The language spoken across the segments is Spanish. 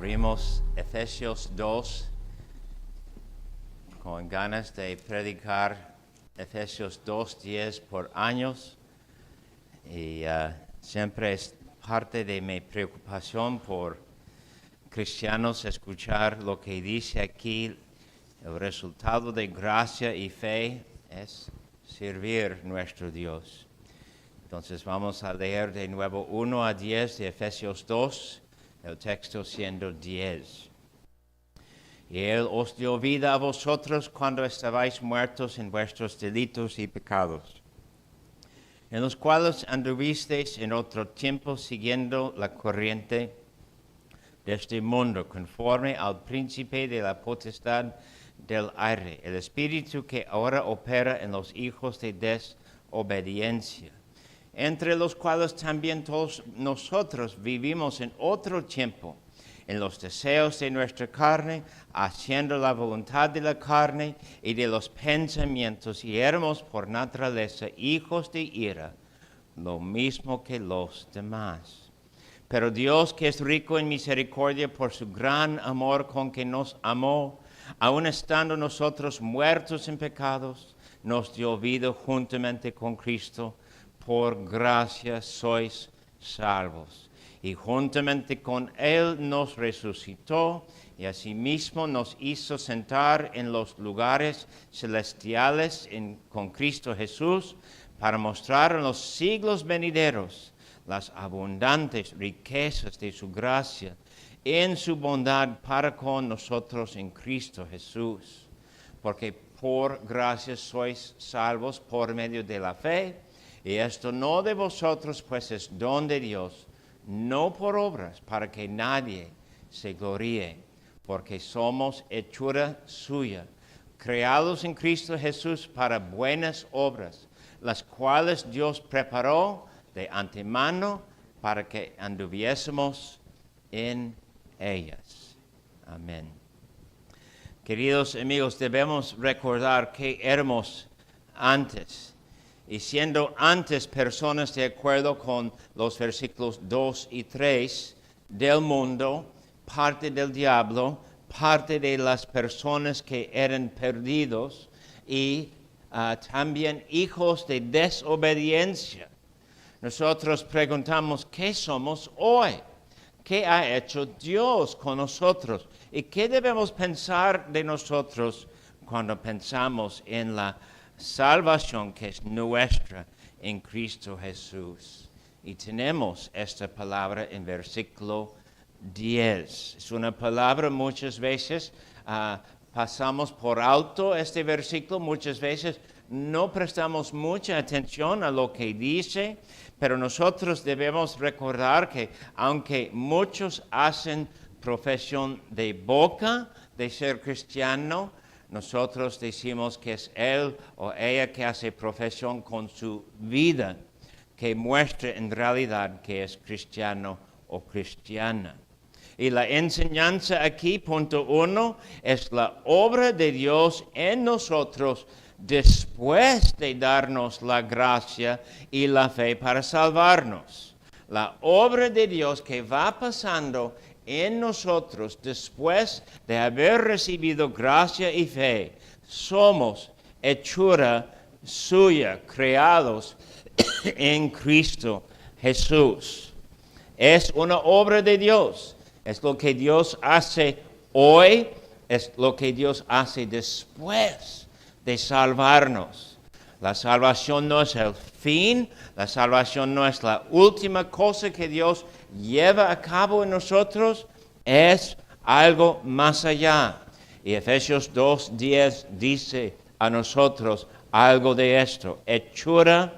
Abrimos Efesios 2 con ganas de predicar Efesios 2:10 por años y siempre es parte de mi preocupación por cristianos escuchar lo que dice aquí. El resultado de gracia y fe es servir a nuestro Dios. Entonces vamos a leer de nuevo 1 a 10 de Efesios 2, el texto siendo 10. Y Él os dio vida a vosotros cuando estabais muertos en vuestros delitos y pecados, en los cuales anduvisteis en otro tiempo siguiendo la corriente de este mundo, conforme al príncipe de la potestad del aire, el espíritu que ahora opera en los hijos de desobediencia, entre los cuales también todos nosotros vivimos en otro tiempo, en los deseos de nuestra carne, haciendo la voluntad de la carne y de los pensamientos, y éramos por naturaleza hijos de ira, lo mismo que los demás. Pero Dios, que es rico en misericordia por su gran amor con que nos amó, aun estando nosotros muertos en pecados, nos dio vida juntamente con Cristo. Por gracia sois salvos. Y juntamente con Él nos resucitó y asimismo nos hizo sentar en los lugares celestiales con Cristo Jesús, para mostrar en los siglos venideros las abundantes riquezas de su gracia en su bondad para con nosotros en Cristo Jesús. Porque por gracia sois salvos por medio de la fe, y esto no de vosotros, pues es don de Dios, no por obras, para que nadie se gloríe, porque somos hechura suya, creados en Cristo Jesús para buenas obras, las cuales Dios preparó de antemano para que anduviésemos en ellas. Amén. Queridos amigos, debemos recordar que éramos antes, y siendo antes personas de acuerdo con los versículos 2 y 3 del mundo, parte del diablo, parte de las personas que eran perdidos y también hijos de desobediencia. Nosotros preguntamos, ¿qué somos hoy? ¿Qué ha hecho Dios con nosotros? ¿Y qué debemos pensar de nosotros cuando pensamos en la salvación que es nuestra en Cristo Jesús? Y tenemos esta palabra en versículo 10. Es una palabra muchas veces pasamos por alto este versículo, muchas veces no prestamos mucha atención a lo que dice, pero nosotros debemos recordar que aunque muchos hacen profesión de boca de ser cristiano, nosotros decimos que es él o ella que hace profesión con su vida, que muestra en realidad que es cristiano o cristiana. Y la enseñanza aquí, punto 1, es la obra de Dios en nosotros después de darnos la gracia y la fe para salvarnos. La obra de Dios que va pasando en nosotros después de haber recibido gracia y fe. Somos hechura suya, creados en Cristo Jesús. Es una obra de Dios. Es lo que Dios hace hoy, es lo que Dios hace después de salvarnos. La salvación no es el fin, la salvación no es la última cosa que Dios lleva a cabo en nosotros, es algo más allá. Y Efesios 2:10 dice a nosotros algo de esto. Hechura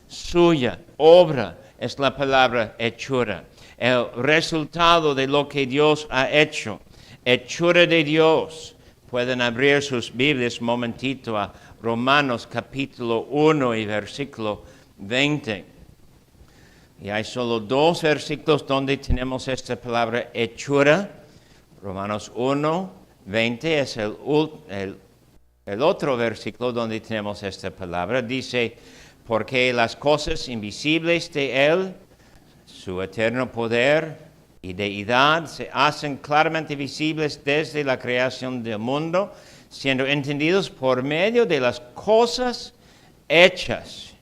suya, obra es la palabra hechura. El resultado de lo que Dios ha hecho, hechura de Dios. Pueden abrir sus Biblias un momentito a Romanos capítulo 1 y versículo 20. Y hay solo 2 versículos donde tenemos esta palabra hechura. Romanos 1, 20 es el otro versículo donde tenemos esta palabra. Dice, porque las cosas invisibles de Él, su eterno poder, y deidad se hacen claramente visibles desde la creación del mundo, siendo entendidos por medio de las cosas hechas.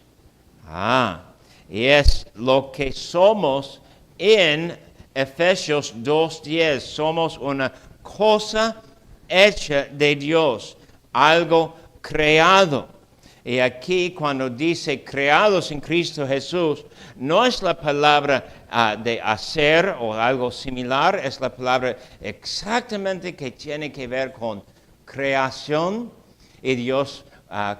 Y es lo que somos en Efesios 2:10. Somos una cosa hecha de Dios, algo creado. Y aquí cuando dice creados en Cristo Jesús, no es la palabra de hacer o algo similar, es la palabra exactamente que tiene que ver con creación y Dios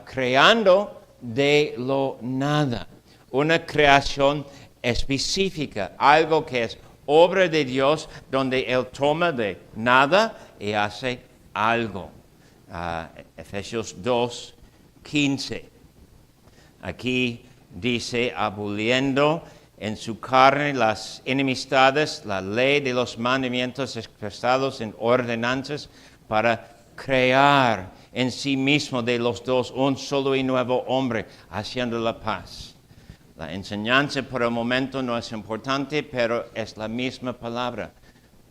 creando de lo nada. Una creación específica, algo que es obra de Dios, donde Él toma de nada y hace algo. Efesios 2:15. Aquí dice, aboliendo en su carne las enemistades, la ley de los mandamientos expresados en ordenanzas, para crear en sí mismo de los dos un solo y nuevo hombre, haciendo la paz. La enseñanza por el momento no es importante, pero es la misma palabra,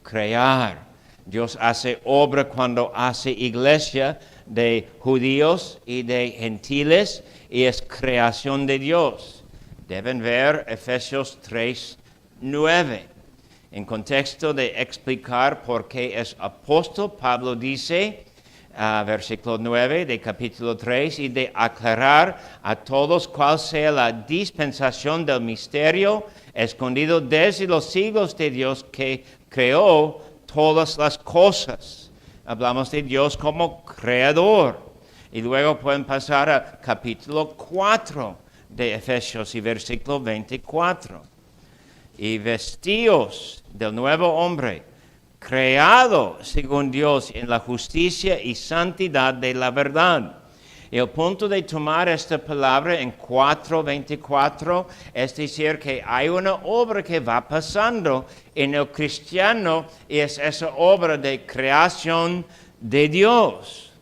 crear. Dios hace obra cuando hace iglesia de judíos y de gentiles, y es creación de Dios. Deben ver Efesios 3:9. En contexto de explicar por qué es apóstol, Pablo dice, versículo 9 de capítulo 3, y de aclarar a todos cuál sea la dispensación del misterio escondido desde los siglos de Dios que creó todas las cosas. Hablamos de Dios como creador. Y luego pueden pasar a capítulo 4 de Efesios y versículo 24. Y vestíos del nuevo hombre, creado según Dios en la justicia y santidad de la verdad. El punto de tomar esta palabra en 4:24 es decir que hay una obra que va pasando en el cristiano y es esa obra de creación de Dios.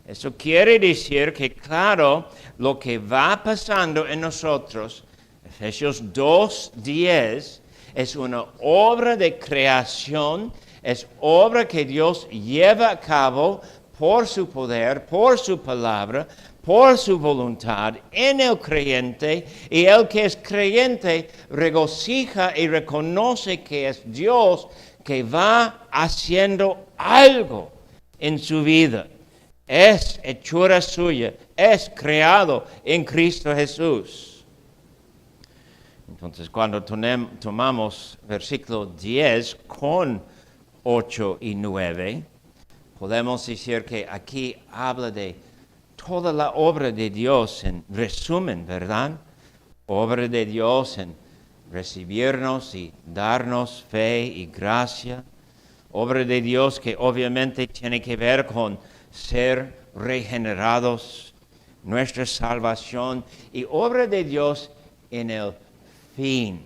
Eso quiere decir que, claro, lo que va pasando en nosotros, Efesios 2:10, es una obra de creación, es obra que Dios lleva a cabo por su poder, por su palabra, por su voluntad en el creyente, y el que es creyente regocija y reconoce que es Dios que va haciendo algo en su vida. Es hechura suya, es creado en Cristo Jesús. Entonces, cuando tomamos versículo 10 con 8 y 9, podemos decir que aquí habla de toda la obra de Dios en resumen, ¿verdad? Obra de Dios en recibirnos y darnos fe y gracia. Obra de Dios que obviamente tiene que ver con ser regenerados, nuestra salvación, y obra de Dios en el fin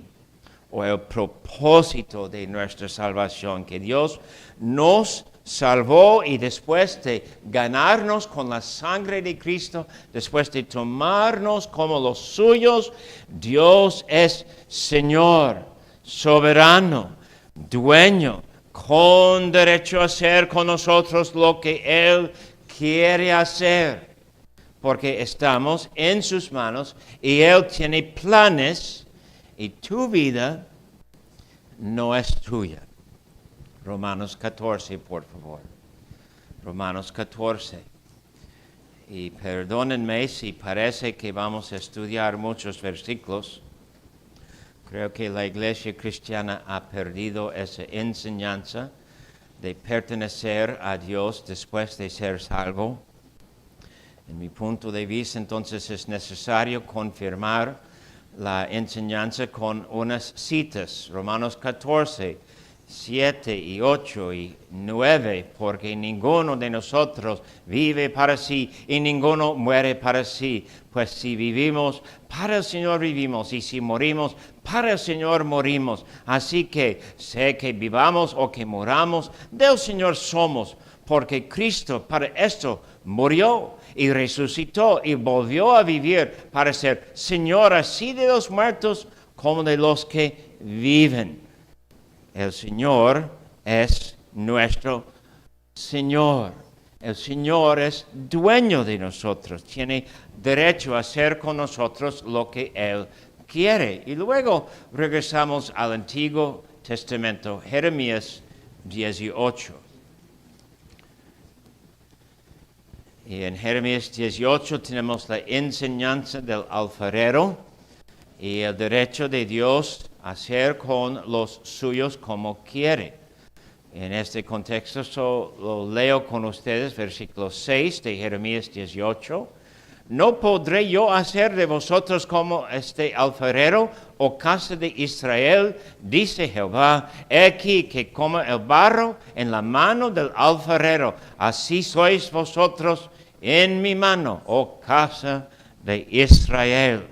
o el propósito de nuestra salvación, que Dios nos salvó y después de ganarnos con la sangre de Cristo, después de tomarnos como los suyos, Dios es Señor, soberano, dueño, con derecho a hacer con nosotros lo que Él quiere hacer, porque estamos en sus manos y Él tiene planes y tu vida no es tuya. Romanos 14, por favor. Romanos 14. Y perdónenme si parece que vamos a estudiar muchos versículos. Creo que la iglesia cristiana ha perdido esa enseñanza de pertenecer a Dios después de ser salvo. En mi punto de vista, entonces, es necesario confirmar la enseñanza con unas citas. Romanos 14, 7 y 8 y 9, porque ninguno de nosotros vive para sí y ninguno muere para sí. Pues si vivimos, para el Señor vivimos, y si morimos, para el Señor morimos. Así que, sea que vivamos o que moramos, del Señor somos, porque Cristo para esto murió y resucitó y volvió a vivir para ser Señor así de los muertos como de los que viven. El Señor es nuestro Señor. El Señor es dueño de nosotros, tiene derecho a hacer con nosotros lo que Él quiere. Y luego regresamos al Antiguo Testamento, Jeremías 18. Y en Jeremías 18 tenemos la enseñanza del alfarero y el derecho de Dios a hacer con los suyos como quiere. En este contexto lo leo con ustedes, versículo 6 de Jeremías 18. ¿No podré yo hacer de vosotros como este alfarero, oh casa de Israel? Dice Jehová, he aquí que como el barro en la mano del alfarero, así sois vosotros en mi mano, oh casa de Israel.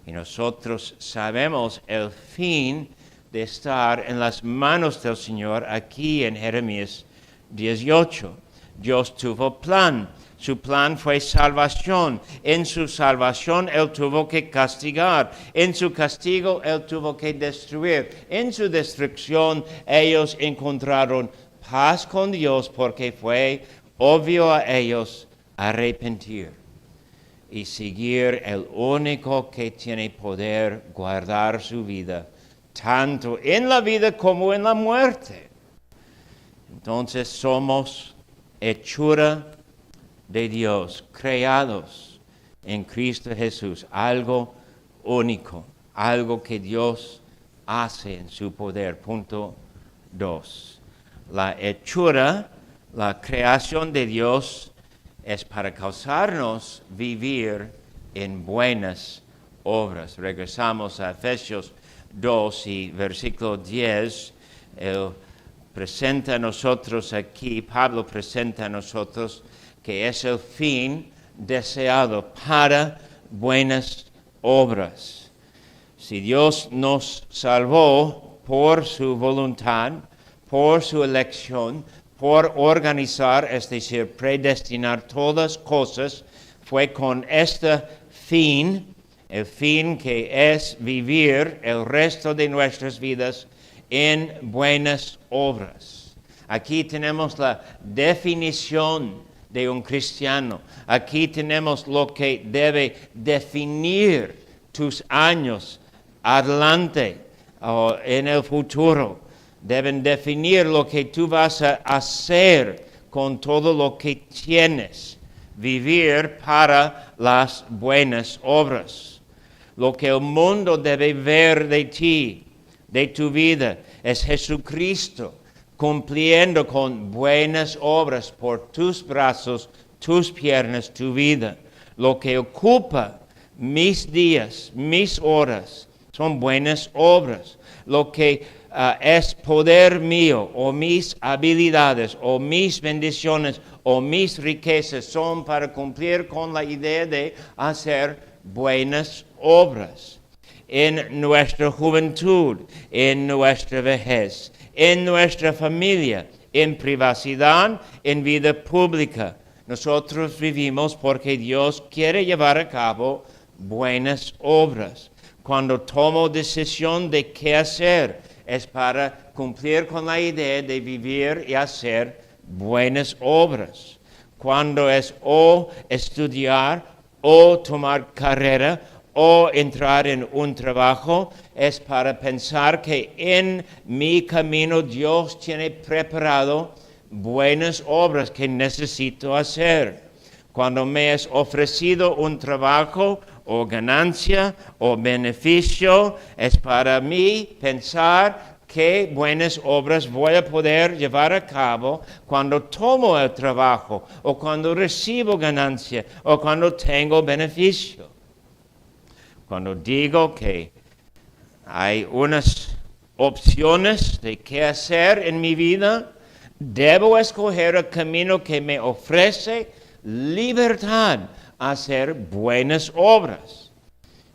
Y nosotros sabemos el fin de estar en las manos del Señor aquí en Jeremías 18. Dios tuvo plan. Su plan fue salvación. En su salvación Él tuvo que castigar. En su castigo Él tuvo que destruir. En su destrucción ellos encontraron paz con Dios porque fue obvio a ellos arrepentir y seguir el único que tiene poder guardar su vida, tanto en la vida como en la muerte. Entonces somos hechura de Dios, creados en Cristo Jesús, algo único, algo que Dios hace en su poder. Punto 2. La hechura, la creación de Dios es para causarnos vivir en buenas obras. Regresamos a Efesios 2 y versículo 10. Él presenta a nosotros aquí, Pablo presenta a nosotros que es el fin deseado para buenas obras. Si Dios nos salvó por su voluntad, por su elección, por organizar, es decir, predestinar todas cosas, fue con este fin, el fin que es vivir el resto de nuestras vidas en buenas obras. Aquí tenemos la definición de un cristiano. Aquí tenemos lo que debe definir tus años adelante o en el futuro. Deben definir lo que tú vas a hacer con todo lo que tienes. Vivir para las buenas obras. Lo que el mundo debe ver de ti, de tu vida, es Jesucristo cumpliendo con buenas obras por tus brazos, tus piernas, tu vida. Lo que ocupa mis días, mis horas, son buenas obras. Lo que es poder mío, o mis habilidades, o mis bendiciones, o mis riquezas, son para cumplir con la idea de hacer buenas obras. En nuestra juventud, en nuestra vejez, en nuestra familia, en privacidad, en vida pública. Nosotros vivimos porque Dios quiere llevar a cabo buenas obras. Cuando tomo decisión de qué hacer, es para cumplir con la idea de vivir y hacer buenas obras. Cuando es o estudiar, o tomar carrera, o entrar en un trabajo, es para pensar que en mi camino Dios tiene preparado buenas obras que necesito hacer. Cuando me es ofrecido un trabajo o ganancia o beneficio, es para mí pensar qué buenas obras voy a poder llevar a cabo cuando tomo el trabajo o cuando recibo ganancia o cuando tengo beneficio. Cuando digo que hay unas opciones de qué hacer en mi vida, debo escoger el camino que me ofrece libertad a hacer buenas obras.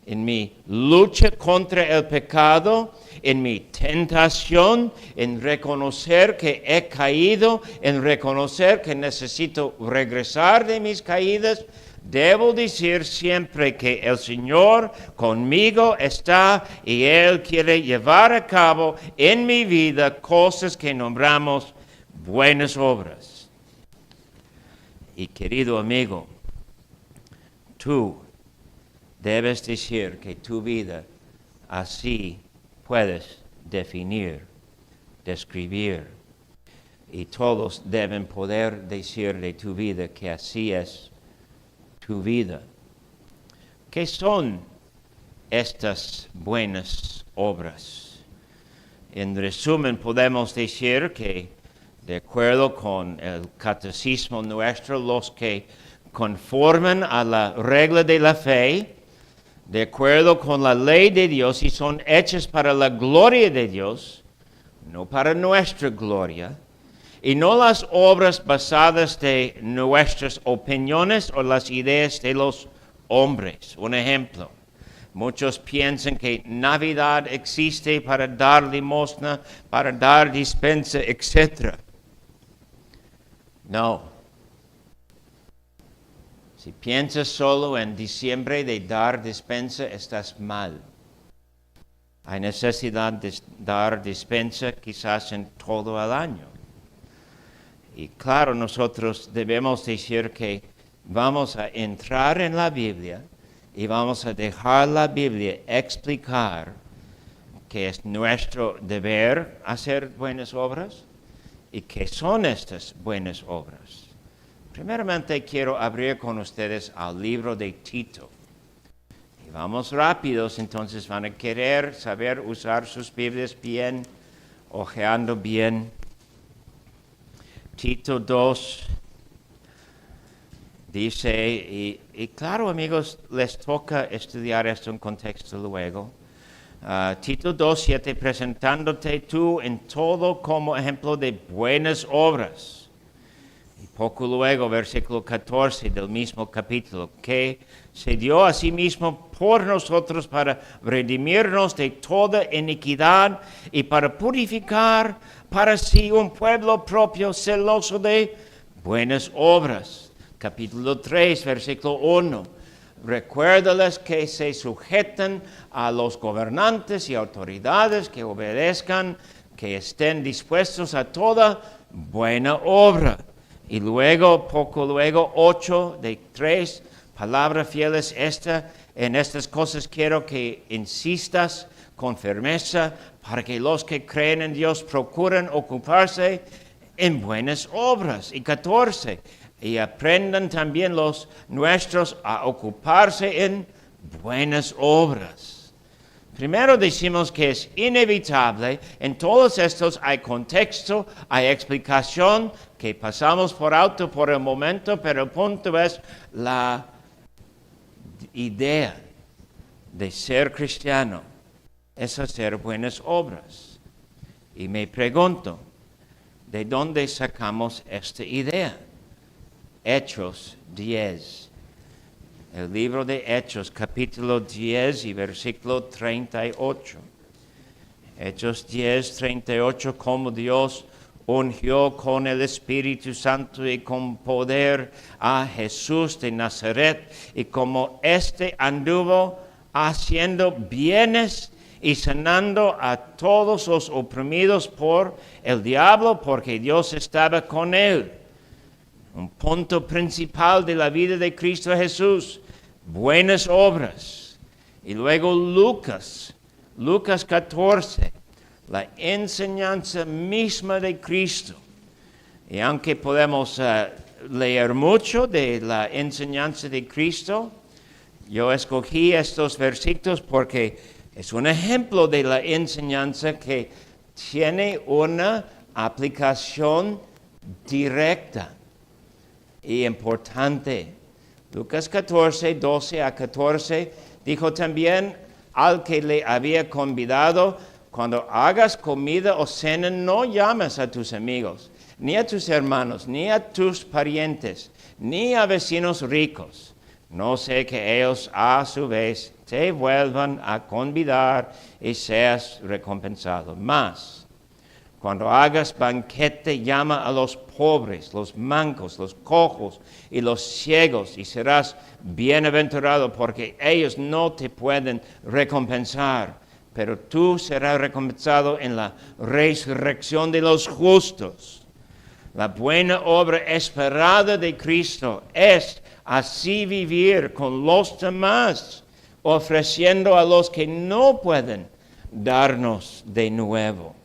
En mi lucha contra el pecado, en mi tentación, en reconocer que he caído, en reconocer que necesito regresar de mis caídas, Debo decir siempre que el Señor conmigo está y Él quiere llevar a cabo en mi vida cosas que nombramos buenas obras. Y querido amigo, tú debes decir que tu vida así puedes definir, describir. Y todos deben poder decir de tu vida que así es tu vida. ¿Qué son estas buenas obras? En resumen, podemos decir que, de acuerdo con el catecismo nuestro, los que conforman a la regla de la fe, de acuerdo con la ley de Dios y son hechas para la gloria de Dios, no para nuestra gloria, y no las obras basadas de nuestras opiniones o las ideas de los hombres. Un ejemplo, muchos piensan que Navidad existe para dar limosna, para dar dispensa, etc. No. Si piensas solo en diciembre de dar dispensa, estás mal. Hay necesidad de dar dispensa quizás en todo el año. Y claro, nosotros debemos decir que vamos a entrar en la Biblia y vamos a dejar la Biblia explicar que es nuestro deber hacer buenas obras y qué son estas buenas obras. Primeramente quiero abrir con ustedes al libro de Tito. Y vamos rápidos, entonces van a querer saber usar sus Biblias bien, ojeando bien. Tito 2 dice, y claro amigos, les toca estudiar esto en contexto luego. Tito 2:7, presentándote tú en todo como ejemplo de buenas obras. Y poco luego, versículo 14 del mismo capítulo, que se dio a sí mismo por nosotros para redimirnos de toda iniquidad y para purificar para sí un pueblo propio celoso de buenas obras. Capítulo 3, versículo 1. Recuérdales que se sujetan a los gobernantes y autoridades, que obedezcan, que estén dispuestos a toda buena obra. Y luego, poco luego, 8 de 3, palabra fiel es esta. En estas cosas quiero que insistas con firmeza para que los que creen en Dios procuren ocuparse en buenas obras. Y 14, y aprendan también los nuestros a ocuparse en buenas obras. Primero decimos que es inevitable, en todos estos hay contexto, hay explicación que pasamos por alto por el momento, pero el punto es la idea de ser cristiano es hacer buenas obras. Y me pregunto, ¿de dónde sacamos esta idea? Hechos 10. El libro de Hechos, capítulo 10 y versículo 38. Hechos 10, 38, como Dios ungió con el Espíritu Santo y con poder a Jesús de Nazaret, y como éste anduvo haciendo bienes y sanando a todos los oprimidos por el diablo, porque Dios estaba con él. Un punto principal de la vida de Cristo Jesús, buenas obras. Y luego Lucas 14, la enseñanza misma de Cristo. Y aunque podemos leer mucho de la enseñanza de Cristo, yo escogí estos versículos porque es un ejemplo de la enseñanza que tiene una aplicación directa y importante. Lucas 14, 12 a 14, dijo también al que le había convidado: cuando hagas comida o cena, no llames a tus amigos, ni a tus hermanos, ni a tus parientes, ni a vecinos ricos. No sé que ellos a su vez te vuelvan a convidar y seas recompensado. Mas, Cuando hagas banquete, llama a los pobres, los mancos, los cojos y los ciegos, y serás bienaventurado, porque ellos no te pueden recompensar, pero tú serás recompensado en la resurrección de los justos. La buena obra esperada de Cristo es así vivir con los demás, ofreciendo a los que no pueden darnos de nuevo.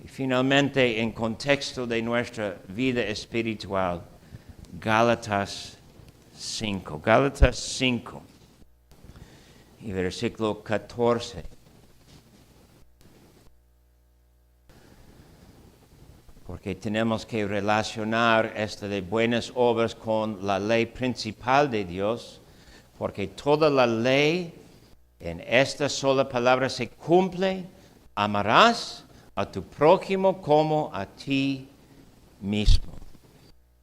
Y finalmente, en contexto de nuestra vida espiritual, Gálatas 5. Gálatas 5 y versículo 14. Porque tenemos que relacionar esto de buenas obras con la ley principal de Dios, porque toda la ley en esta sola palabra se cumple: amarás a tu prójimo como a ti mismo.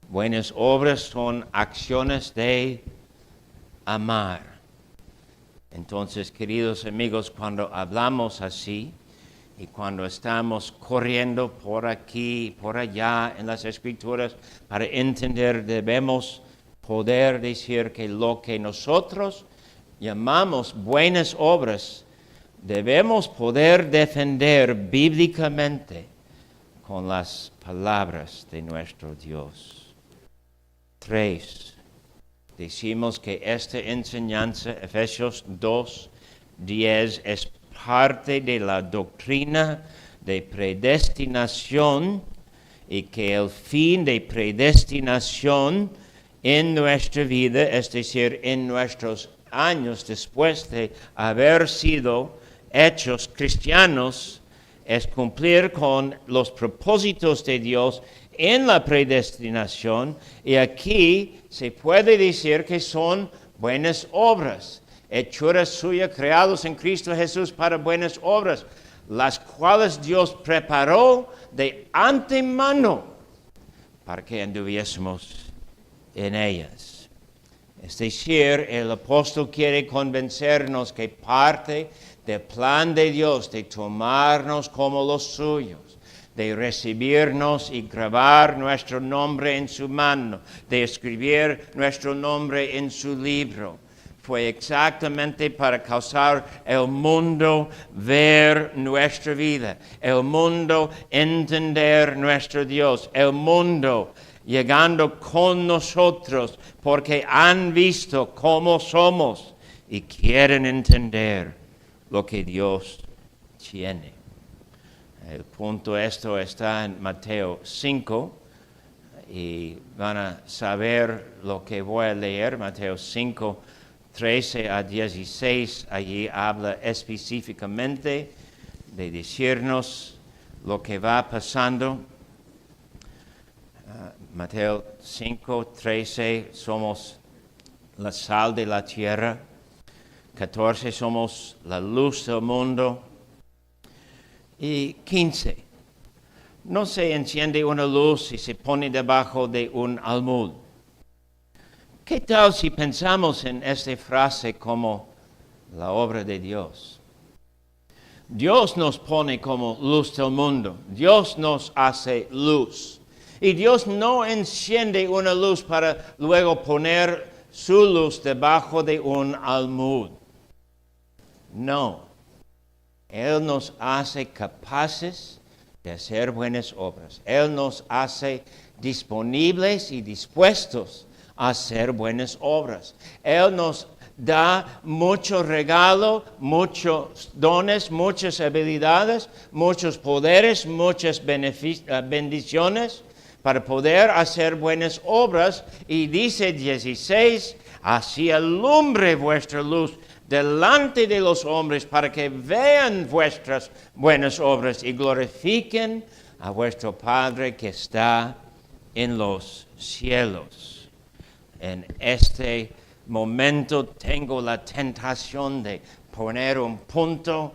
Buenas obras son acciones de amar. Entonces, queridos amigos, cuando hablamos así y cuando estamos corriendo por aquí y por allá en las Escrituras para entender, debemos poder decir que lo que nosotros llamamos buenas obras, debemos poder defender bíblicamente con las palabras de nuestro Dios. 3. Decimos que esta enseñanza, Efesios 2:10, es parte de la doctrina de predestinación, y que el fin de predestinación en nuestra vida, es decir, en nuestros años después de haber sido hechos cristianos, es cumplir con los propósitos de Dios en la predestinación, y aquí se puede decir que son buenas obras, hechuras suyas, creados en Cristo Jesús para buenas obras, las cuales Dios preparó de antemano para que anduviésemos en ellas. Es decir, el apóstol quiere convencernos que parte del plan de Dios de tomarnos como los suyos, de recibirnos y grabar nuestro nombre en su mano, de escribir nuestro nombre en su libro, fue exactamente para causar el mundo ver nuestra vida, el mundo entender nuestro Dios, el mundo llegando con nosotros porque han visto cómo somos y quieren entender lo que Dios tiene. El punto esto está en Mateo 5 y van a saber lo que voy a leer. Mateo 5, 13 a 16, allí habla específicamente de decirnos lo que va pasando. Mateo 5, 13, somos la sal de la tierra. 14, somos la luz del mundo. Y 15, no se enciende una luz y se pone debajo de un almud. ¿Qué tal si pensamos en esta frase como la obra de Dios? Dios nos pone como luz del mundo. Dios nos hace luz. Y Dios no enciende una luz para luego poner su luz debajo de un almud. No. Él nos hace capaces de hacer buenas obras. Él nos hace disponibles y dispuestos a hacer buenas obras. Él nos da mucho regalo, muchos dones, muchas habilidades, muchos poderes, muchas bendiciones para poder hacer buenas obras. Y dice 16, así alumbre vuestra luz delante de los hombres, para que vean vuestras buenas obras y glorifiquen a vuestro Padre que está en los cielos. En este momento tengo la tentación de poner un punto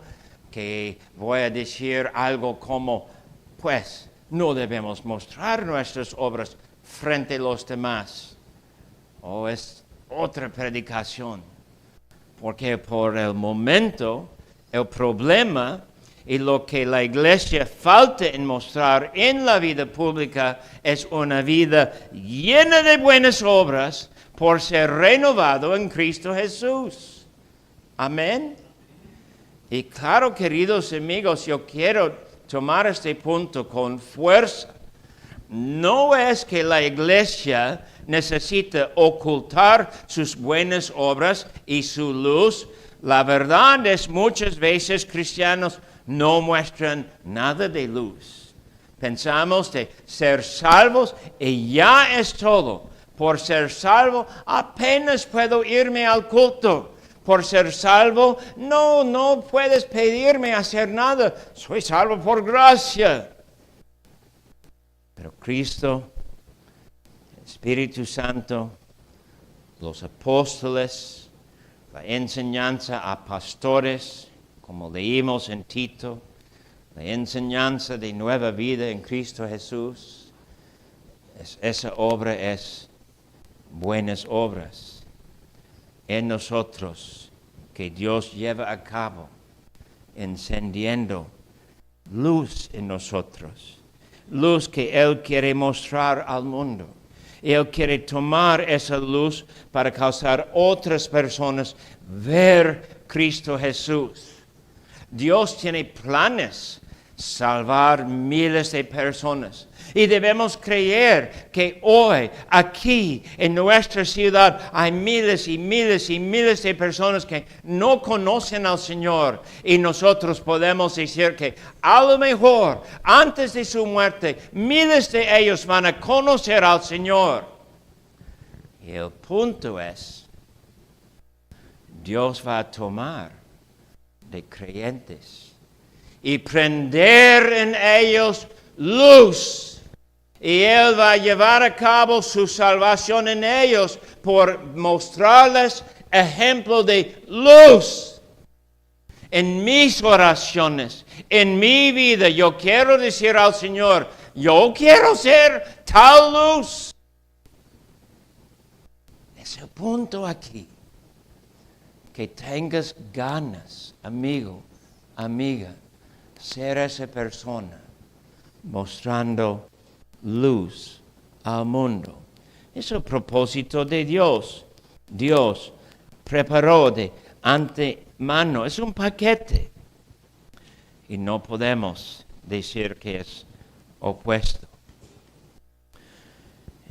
que voy a decir algo como, pues, no debemos mostrar nuestras obras frente a los demás. O es otra predicación. Porque por el momento el problema Y lo que la iglesia falta en mostrar en la vida pública es una vida llena de buenas obras por ser renovado en Cristo Jesús. Amén. Y claro, queridos amigos, yo quiero tomar este punto con fuerza. No es que la iglesia necesita ocultar sus buenas obras y su luz. La verdad es muchas veces cristianos no muestran nada de luz. Pensamos de ser salvos y ya es todo. Por ser salvo apenas puedo irme al culto. Por ser salvo no puedes pedirme hacer nada. Soy salvo por gracia. Pero Cristo, el Espíritu Santo, los apóstoles, la enseñanza a pastores, como leímos en Tito, la enseñanza de nueva vida en Cristo Jesús, esa obra es buenas obras en nosotros que Dios lleva a cabo, encendiendo luz en nosotros, luz que Él quiere mostrar al mundo. Él quiere tomar esa luz para causar otras personas ver Cristo Jesús. Dios tiene planes, salvar miles de personas. Y debemos creer que hoy, aquí, en nuestra ciudad, hay miles y miles y miles de personas que no conocen al Señor. Y nosotros podemos decir que a lo mejor, antes de su muerte, miles de ellos van a conocer al Señor. Y el punto es, Dios va a tomar de creyentes y prender en ellos luz. Y Él va a llevar a cabo su salvación en ellos por mostrarles ejemplo de luz. En mis oraciones, en mi vida, yo quiero decir al Señor, yo quiero ser tal luz. Es el punto aquí. Que tengas ganas, amigo, amiga, ser esa persona mostrando luz al mundo. Es el propósito de Dios. Dios preparó de antemano. Es un paquete. Y no podemos decir que es opuesto.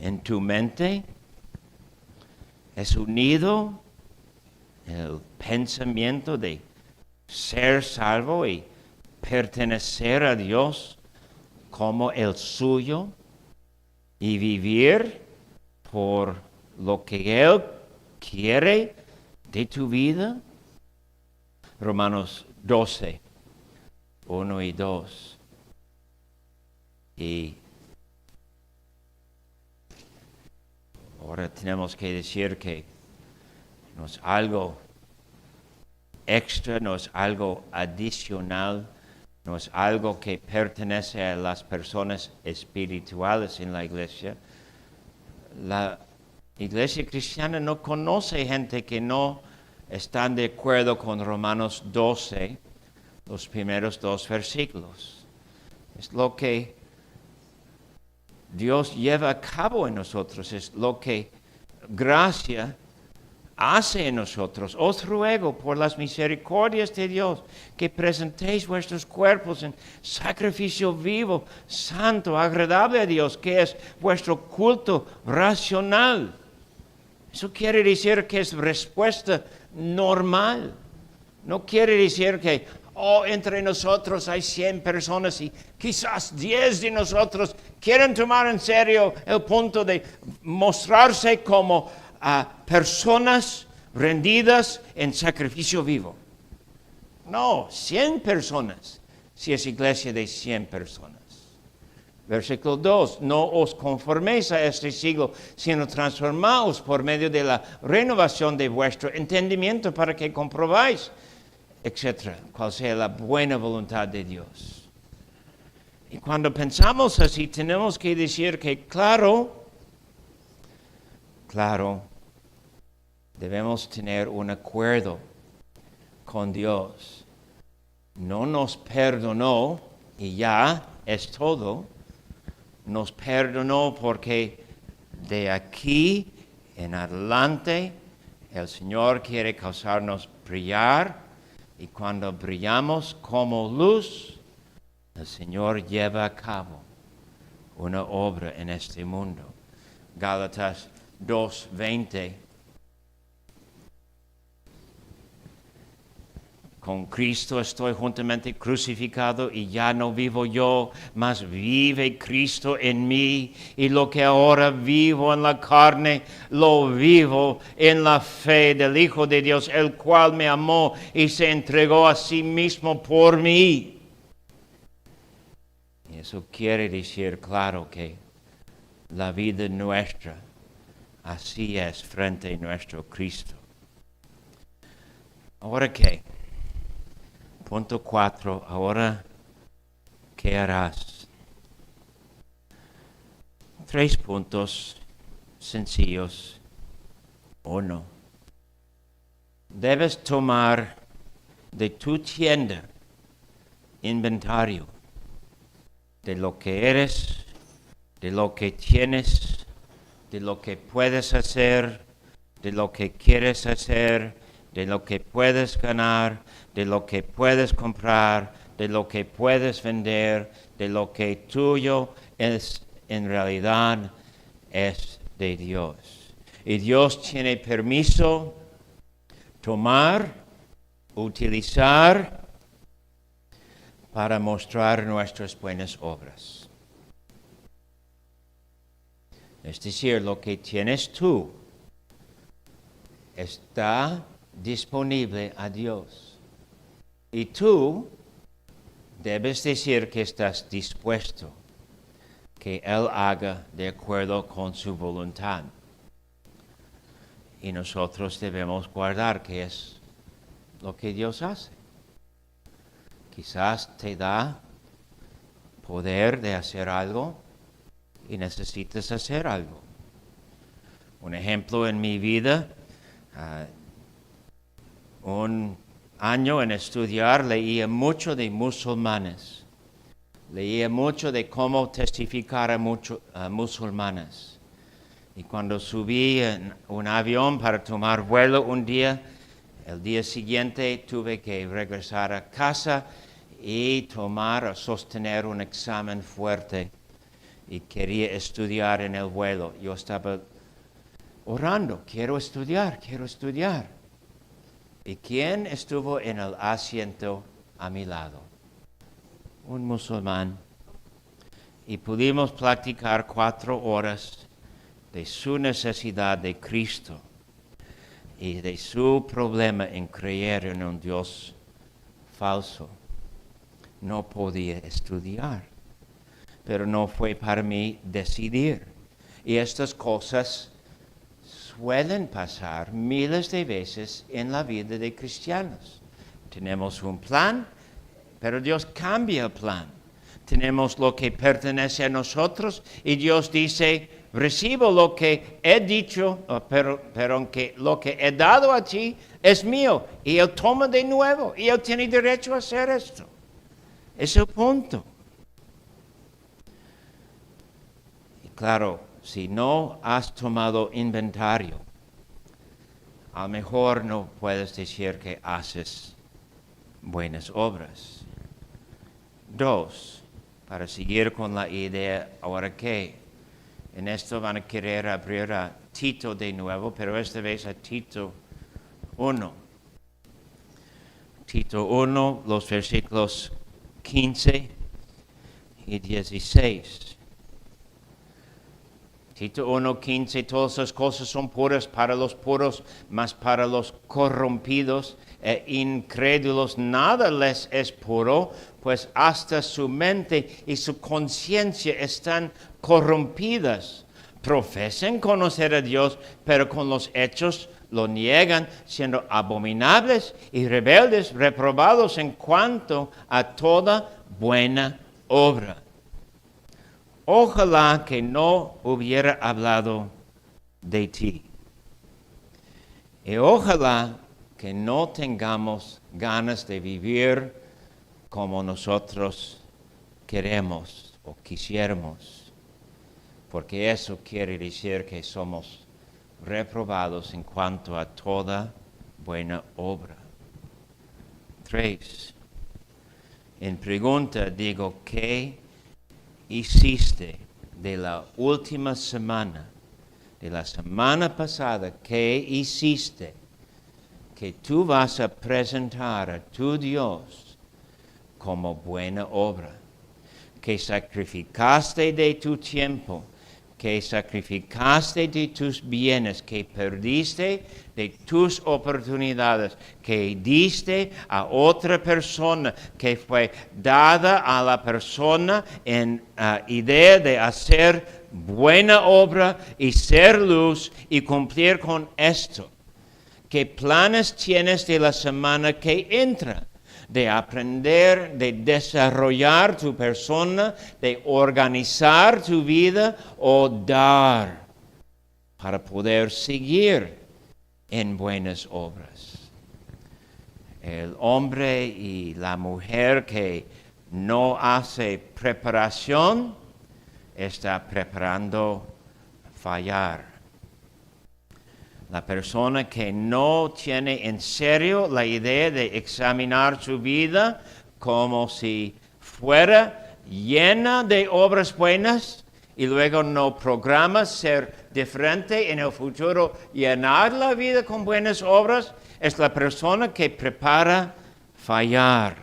En tu mente es unido el pensamiento de ser salvo y pertenecer a Dios como el suyo y vivir por lo que Él quiere de tu vida. Romanos 12, 1 y 2. Y ahora tenemos que decir que no es algo extra, no es algo adicional, no es algo que pertenece a las personas espirituales en la iglesia. La iglesia cristiana no conoce gente que no están de acuerdo con Romanos 12, los primeros 2 versículos. Es lo que Dios lleva a cabo en nosotros, es lo que gracia hace en nosotros. Os ruego por las misericordias de Dios que presentéis vuestros cuerpos en sacrificio vivo, santo, agradable a Dios, que es vuestro culto racional. Eso quiere decir que es respuesta normal. No quiere decir que entre nosotros hay 100 personas y quizás 10 de nosotros quieren tomar en serio el punto de mostrarse como a personas rendidas en sacrificio vivo. No, 100 personas, si es iglesia de 100 personas. Versículo 2, no os conforméis a este siglo, sino transformaos por medio de la renovación de vuestro entendimiento para que comprobáis, etcétera, cuál sea la buena voluntad de Dios. Y cuando pensamos así, tenemos que decir que claro, debemos tener un acuerdo con Dios no nos perdonó y ya es todo. Nos perdonó porque de aquí en adelante el Señor quiere causarnos brillar, y cuando brillamos como luz, el Señor lleva a cabo una obra en este mundo. Gálatas 2:20. Con Cristo estoy juntamente crucificado y ya no vivo yo, mas vive Cristo en mí. Y lo que ahora vivo en la carne, lo vivo en la fe del Hijo de Dios, el cual me amó y se entregó a sí mismo por mí. Y eso quiere decir, claro, que la vida nuestra así es frente a nuestro Cristo. ¿Ahora qué? Punto 4. Ahora, ¿qué harás? 3 puntos sencillos. 1. Debes tomar de tu tienda inventario de lo que eres, de lo que tienes, de lo que puedes hacer, de lo que quieres hacer, de lo que puedes ganar, de lo que puedes comprar, de lo que puedes vender, de lo que tuyo es en realidad es de Dios. Y Dios tiene permiso tomar, utilizar para mostrar nuestras buenas obras. Es decir, lo que tienes tú está disponible a Dios. Y tú debes decir que estás dispuesto que Él haga de acuerdo con su voluntad. Y nosotros debemos guardar que es lo que Dios hace. Quizás te da poder de hacer algo y necesitas hacer algo. Un ejemplo en mi vida, un año en estudiar, leía mucho de musulmanes. Leía mucho de cómo testificar a musulmanes. Y cuando subí en un avión para tomar vuelo un día, el día siguiente tuve que regresar a casa y sostener un examen fuerte. Y quería estudiar en el vuelo. Yo estaba orando, quiero estudiar. ¿Y quién estuvo en el asiento a mi lado? Un musulmán. Y pudimos platicar 4 horas de su necesidad de Cristo y de su problema en creer en un Dios falso. No podía estudiar, pero no fue para mí decidir. Y estas cosas suelen pasar miles de veces en la vida de cristianos. Tenemos un plan, pero Dios cambia el plan. Tenemos lo que pertenece a nosotros y Dios dice, recibo lo que he dicho, pero aunque lo que he dado a ti es mío. Y Él toma de nuevo y Él tiene derecho a hacer esto. Es el punto. Y claro, si no has tomado inventario, a lo mejor no puedes decir que haces buenas obras. 2, para seguir con la idea, ahora que en esto van a querer abrir a Tito de nuevo, pero esta vez a Tito 1. Tito 1, los versículos 15 y 16. Tito 1:15, todas las cosas son puras para los puros, mas para los corrompidos e incrédulos nada les es puro, pues hasta su mente y su conciencia están corrompidas. Profesan conocer a Dios, pero con los hechos lo niegan, siendo abominables y rebeldes, reprobados en cuanto a toda buena obra. Ojalá que no hubiera hablado de ti. Y ojalá que no tengamos ganas de vivir como nosotros queremos o quisiéramos, porque eso quiere decir que somos reprobados en cuanto a toda buena obra. 3. En pregunta digo, ¿qué hiciste de la última semana, de la semana pasada? ¿Qué hiciste que tú vas a presentar a tu Dios como buena obra? Que sacrificaste de tu tiempo, que sacrificaste de tus bienes, que perdiste de tus oportunidades, que diste a otra persona, que fue dada a la persona en idea de hacer buena obra y ser luz y cumplir con esto. ¿Qué planes tienes de la semana que entra? De aprender, de desarrollar tu persona, de organizar tu vida o dar para poder seguir en buenas obras. El hombre y la mujer que no hace preparación está preparando fallar. La persona que no tiene en serio la idea de examinar su vida como si fuera llena de obras buenas y luego no programa ser diferente en el futuro, llenar la vida con buenas obras, es la persona que prepara fallar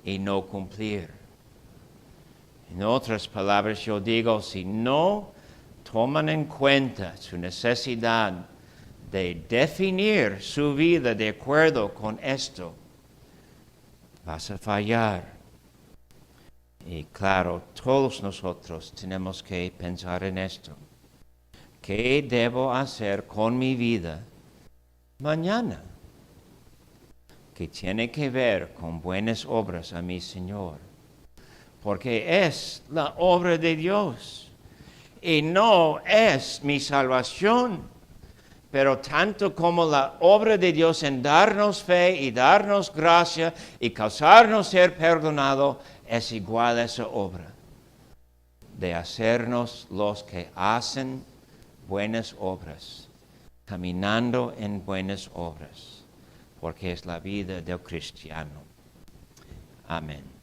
y no cumplir. En otras palabras, yo digo, si no toman en cuenta su necesidad de definir su vida de acuerdo con esto, vas a fallar. Y claro, todos nosotros tenemos que pensar en esto. ¿Qué debo hacer con mi vida mañana? Que tiene que ver con buenas obras a mi Señor. Porque es la obra de Dios. Y no es mi salvación, pero tanto como la obra de Dios en darnos fe y darnos gracia y causarnos ser perdonado, es igual a esa obra de hacernos los que hacen buenas obras, caminando en buenas obras, porque es la vida del cristiano. Amén.